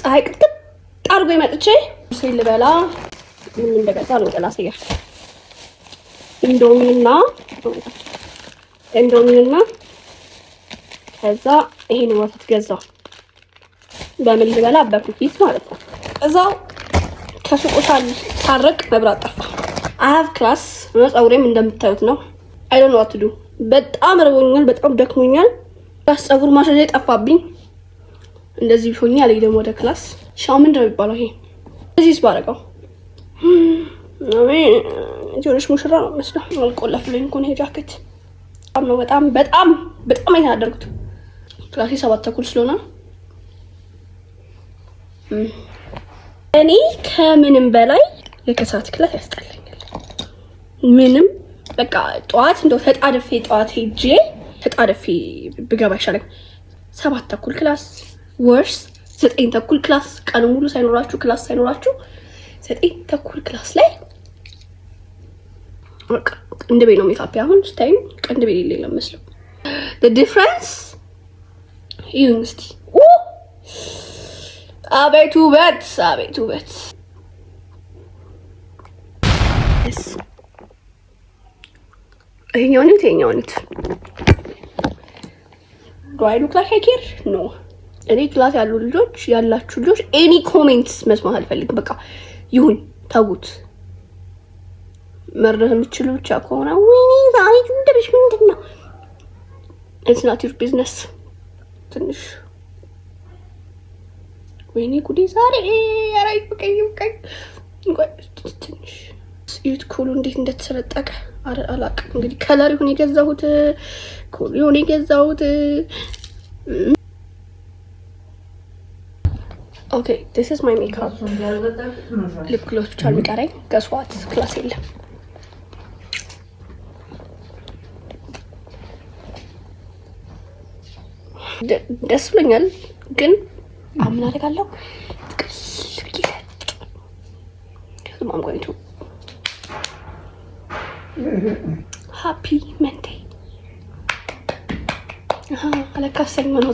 ፀሐይ ቅጥቅጥ አድርጎ ይመጥቼ ሲል በላ ምን እንደገዛ ነው ገላስያ ኢንዶሚና ከዛ ይሄን ወተት ገዛው በምን ልበላ በኩኪስ ማለት ነው። እዛው ከሱቁ ሳርቅ መብራት ጠፋ። አሃቭ ክላስ ፀጉሬም እንደምታዩት ነው። አይ ዶንት ኖ ዋት ቱ ዱ። በጣም ረቦኛል፣ በጣም ደክሞኛል። ፀጉር ማሻሻያ ጠፋብኝ። እንደዚህ ቢሆኛል። ይሄ ደግሞ ወደ ክላስ ሻው ምንድን ነው የሚባለው? ይሄ እዚህስ ባረቀው ጆሮሽ ሙሽራ ነው መስሎ አልቆለፍልኝ እኮ ነው ጃኬት። በጣም የተናደርኩት ክላሴ 7:30 ስለሆነ እኔ ከምንም በላይ የከሰዓት ክላስ ያስጠላኛል። ምንም በቃ ጠዋት እንደው ተጣድፌ ጠዋት ሄጄ ተጣድፌ ብገባ ይሻላል። 7:30 ክላስ ወርስ 9:30 ክላስ ቀኑ ሙሉ ሳይኖራችሁ 9:30 ክላስ ላይ በቃ ቅንድቤ ነው ሜካፕ አሁን ስታይ ቅንድቤ የሌለ መስሎ the difference ይሁን እስቲ አቤቱ በት ይሄኛው ነው do I look like I care? no እኔ ክላስ ያላችሁ ልጆች ኤኒ ኮሜንትስ መስማት አልፈልግም። በቃ ይሁን ታጉት መረህ የምትችሉ ብቻ ከሆነ ወይኔ ዛሬ እንደብሽ ምንድነው? it's not your business። ትንሽ ወይኔ ጉዴ ዛሬ አራይ በቀይ ትንሽ እዩት ኩሉ እንዴት እንደተሰረጠቀ አላቅም። እንግዲህ ከለር ይሁን የገዛሁት ኩሉ ይሁን የገዛሁት okay this is my makeup lip gloss ብቻ አልቀረኝ። guess what ክላስ የለም። ደስ ብሎኛል ግን አምና አደርጋለሁ I'm going to happy Monday አለካሰኝ ነው